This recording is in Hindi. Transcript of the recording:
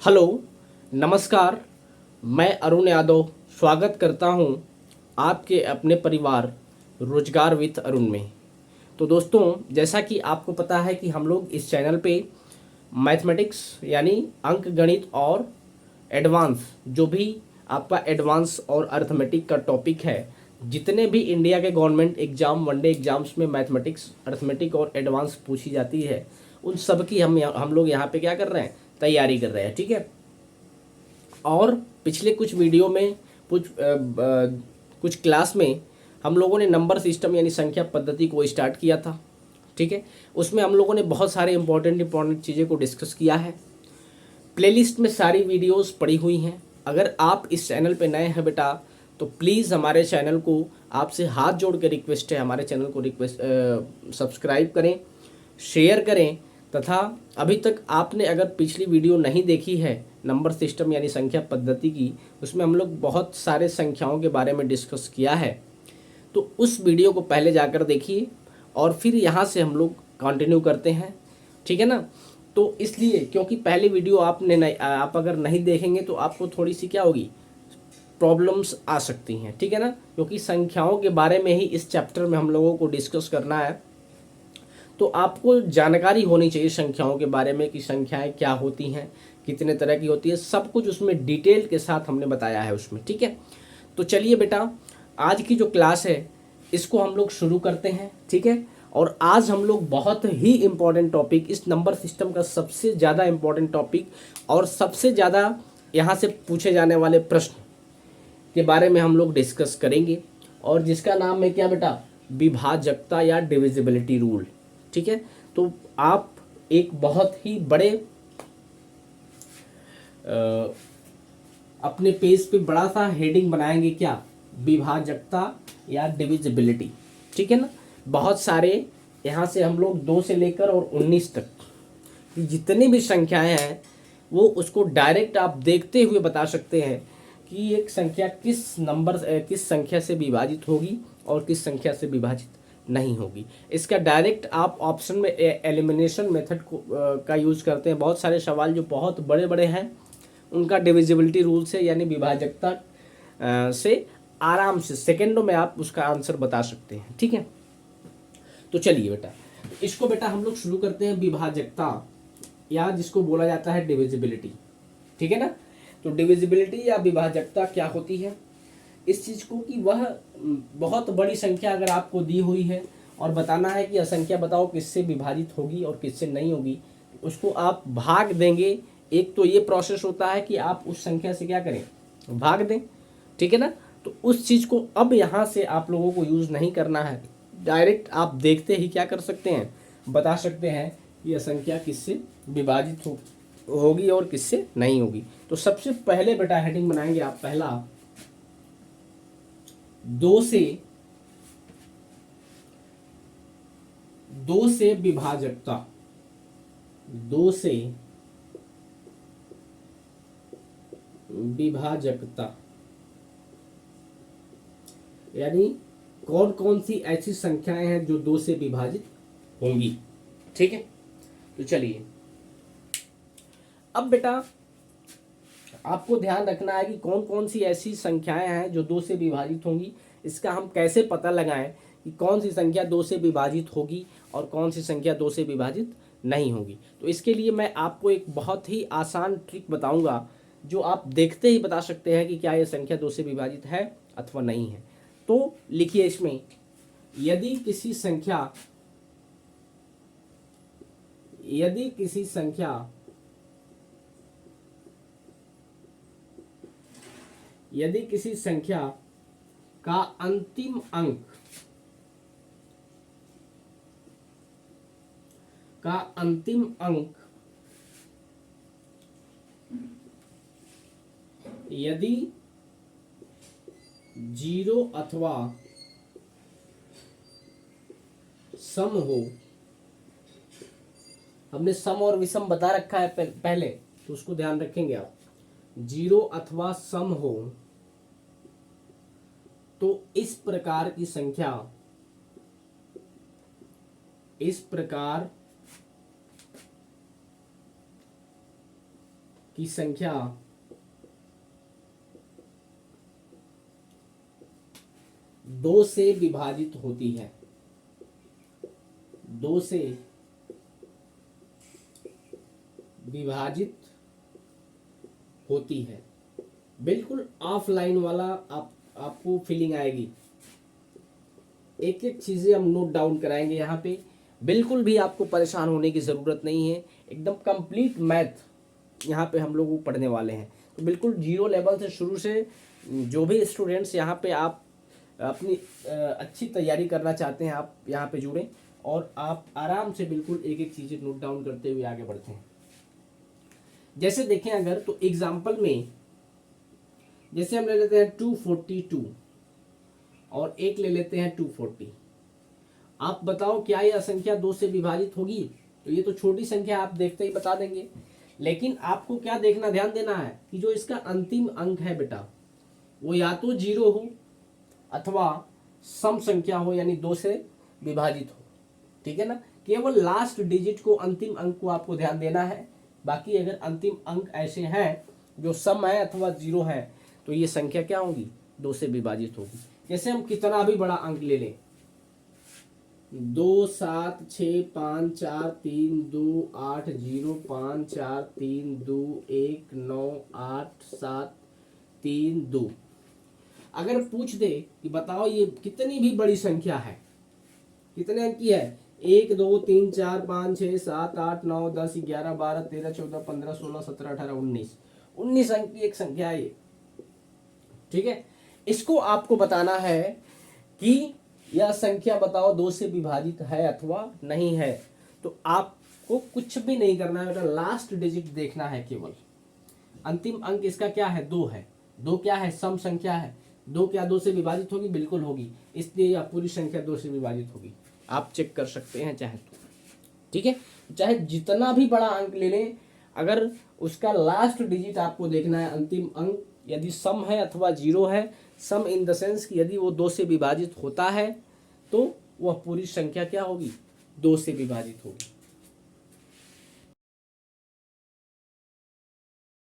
हेलो, नमस्कार। मैं अरुण यादव स्वागत करता हूं आपके अपने परिवार रोजगार विथ अरुण में। तो दोस्तों, जैसा कि आपको पता है कि हम लोग इस चैनल पे मैथमेटिक्स यानी अंक गणित और एडवांस, जो भी आपका एडवांस और अर्थमेटिक का टॉपिक है, जितने भी इंडिया के गवर्नमेंट एग्जाम, वनडे एग्जाम्स में मैथमेटिक्स, अर्थमेटिक और एडवांस पूछी जाती है, उन सब की हम लोग यहाँ पे क्या कर रहे हैं, तैयारी कर रहे हैं। ठीक है। और पिछले कुछ वीडियो में कुछ क्लास में हम लोगों ने नंबर सिस्टम यानी संख्या पद्धति को स्टार्ट किया था। ठीक है। उसमें हम लोगों ने बहुत सारे इंपॉर्टेंट चीज़ें को डिस्कस किया है। प्लेलिस्ट में सारी वीडियोस पड़ी हुई हैं। अगर आप इस चैनल पे नए हैं बेटा, तो प्लीज़ हमारे चैनल को, आपसे हाथ जोड़ के रिक्वेस्ट है, हमारे चैनल को सब्सक्राइब करें, शेयर करें। तथा अभी तक आपने अगर पिछली वीडियो नहीं देखी है नंबर सिस्टम यानी संख्या पद्धति की, उसमें हम लोग बहुत सारे संख्याओं के बारे में डिस्कस किया है, तो उस वीडियो को पहले जाकर देखिए और फिर यहाँ से हम लोग कंटिन्यू करते हैं। ठीक है ना। तो इसलिए, क्योंकि पहली वीडियो आप अगर नहीं देखेंगे तो आपको थोड़ी सी क्या होगी, प्रॉब्लम्स आ सकती हैं। ठीक है ना। क्योंकि संख्याओं के बारे में ही इस चैप्टर में हम लोगों को डिस्कस करना है, तो आपको जानकारी होनी चाहिए संख्याओं के बारे में कि संख्याएं क्या होती हैं, कितने तरह की होती है, सब कुछ उसमें डिटेल के साथ हमने बताया है उसमें। ठीक है। तो चलिए बेटा, आज की जो क्लास है इसको हम लोग शुरू करते हैं। ठीक है। और आज हम लोग बहुत ही इम्पोर्टेंट टॉपिक, इस नंबर सिस्टम का सबसे ज़्यादा इम्पोर्टेंट टॉपिक और सबसे ज़्यादा यहाँ से पूछे जाने वाले प्रश्न के बारे में हम लोग डिस्कस करेंगे, और जिसका नाम है क्या बेटा, विभाजकता या डिविजिबिलिटी रूल। ठीक है। तो आप एक बहुत ही बड़े अपने पेज पे बड़ा सा हेडिंग बनाएंगे, क्या, विभाजकता या डिविजिबिलिटी। ठीक है ना। बहुत सारे यहाँ से हम लोग 2 से लेकर और 19 तक जितनी भी संख्याएं हैं वो उसको डायरेक्ट आप देखते हुए बता सकते हैं कि एक संख्या किस संख्या से विभाजित होगी और किस संख्या से विभाजित नहीं होगी। इसका डायरेक्ट आप ऑप्शन में एलिमिनेशन मेथड का यूज करते हैं। बहुत सारे सवाल जो बहुत बड़े बड़े हैं उनका डिविजिबिलिटी रूल से यानी विभाजकता से आराम से सेकेंडों में आप उसका आंसर बता सकते हैं। ठीक है। तो चलिए बेटा, इसको बेटा हम लोग शुरू करते हैं, विभाजकता या जिसको बोला जाता है डिविजिबिलिटी। ठीक है ना। तो डिविजिबिलिटी या विभाजकता क्या होती है, इस चीज को कि वह बहुत बड़ी संख्या अगर आपको दी हुई है और बताना है कि असंख्या बताओ किससे विभाजित होगी और किससे नहीं होगी, उसको आप भाग देंगे। एक तो ये प्रोसेस होता है कि आप उस संख्या से क्या करें, भाग दें। ठीक है ना। तो उस चीज को अब यहाँ से आप लोगों को यूज नहीं करना है, डायरेक्ट आप देखते ही क्या कर सकते हैं, बता सकते हैं कि असंख्या किससे विभाजित होगी और किससे नहीं होगी। तो सबसे पहले बेटा हेडिंग बनाएंगे आप, पहला, 2 से विभाजकता, 2 से विभाजकता यानी कौन कौन सी ऐसी संख्याएं हैं जो 2 से विभाजित होंगी। ठीक है। तो चलिए, अब बेटा आपको ध्यान रखना है कि कौन कौन सी ऐसी संख्याएं हैं जो 2 से विभाजित होंगी। इसका हम कैसे पता लगाएं कि कौन सी संख्या 2 से विभाजित होगी और कौन सी संख्या 2 से विभाजित नहीं होगी। तो इसके लिए मैं आपको एक बहुत ही आसान ट्रिक बताऊंगा, जो आप देखते ही बता सकते हैं कि क्या यह संख्या 2 से विभाजित है अथवा नहीं है। तो लिखिए इसमें, यदि किसी संख्या यदि किसी संख्या यदि किसी संख्या का अंतिम अंक यदि 0 अथवा सम हो, हमने सम और विषम बता रखा है पहले, तो उसको ध्यान रखेंगे आप, 0 अथवा सम हो, तो इस प्रकार की संख्या दो से विभाजित होती है, दो से विभाजित होती है। बिल्कुल ऑफलाइन वाला आपको फीलिंग आएगी। एक एक चीजें हम नोट डाउन कराएंगे यहाँ पे, बिल्कुल भी आपको परेशान होने की ज़रूरत नहीं है। एकदम कंप्लीट मैथ यहाँ पे हम लोग पढ़ने वाले हैं। तो बिल्कुल जीरो लेवल से शुरू से जो भी स्टूडेंट्स यहाँ पे आप अपनी अच्छी तैयारी करना चाहते हैं, आप यहाँ पे जुड़ें और आप आराम से बिल्कुल एक एक चीज़ें नोट डाउन करते हुए आगे बढ़ते हैं। जैसे देखें अगर तो एग्जाम्पल में जैसे हम ले लेते हैं 242 और एक ले लेते हैं 240। आप बताओ क्या यह संख्या दो से विभाजित होगी? तो ये तो छोटी संख्या आप देखते ही बता देंगे, लेकिन आपको क्या देखना, ध्यान देना है कि जो इसका अंतिम अंक है बेटा वो या तो 0 हो अथवा सम संख्या हो, यानी दो से विभाजित हो। ठीक है ना, केवल लास्ट डिजिट को, अंतिम अंक को आपको ध्यान देना है। बाकी अगर अंतिम अंक ऐसे हैं जो सम है अथवा 0 है तो ये संख्या क्या होगी, दो से विभाजित होगी। जैसे हम कितना भी बड़ा अंक ले लें, 2 7 6 5 4 3 2 8 0 5 4 3 2 1 9 8 7 3 2। अगर पूछ दे कि बताओ ये कितनी भी बड़ी संख्या है, कितने अंक की है, 1 2 3 4 5 6 7 8 9 10 11 12 13 14 15 16 17 18 19 अंक की एक संख्या है ये। ठीक है, इसको आपको बताना है कि यह संख्या बताओ दो से विभाजित है अथवा नहीं है। तो आपको कुछ भी नहीं करना है बेटा, लास्ट डिजिट देखना है केवल। अंतिम अंक इसका क्या है, 2 है। 2 क्या है, सम संख्या है। 2 क्या दो से विभाजित होगी, बिल्कुल होगी, इसलिए यह पूरी संख्या दो से विभाजित होगी। आप चेक कर सकते हैं चाहे तो। ठीक है, चाहे जितना भी बड़ा अंक ले लें, अगर उसका लास्ट डिजिट आपको देखना है, अंतिम अंक यदि सम है अथवा 0 है, सम इन द सेंस कि यदि वो दो से विभाजित होता है तो वह पूरी संख्या क्या होगी, दो से विभाजित होगी।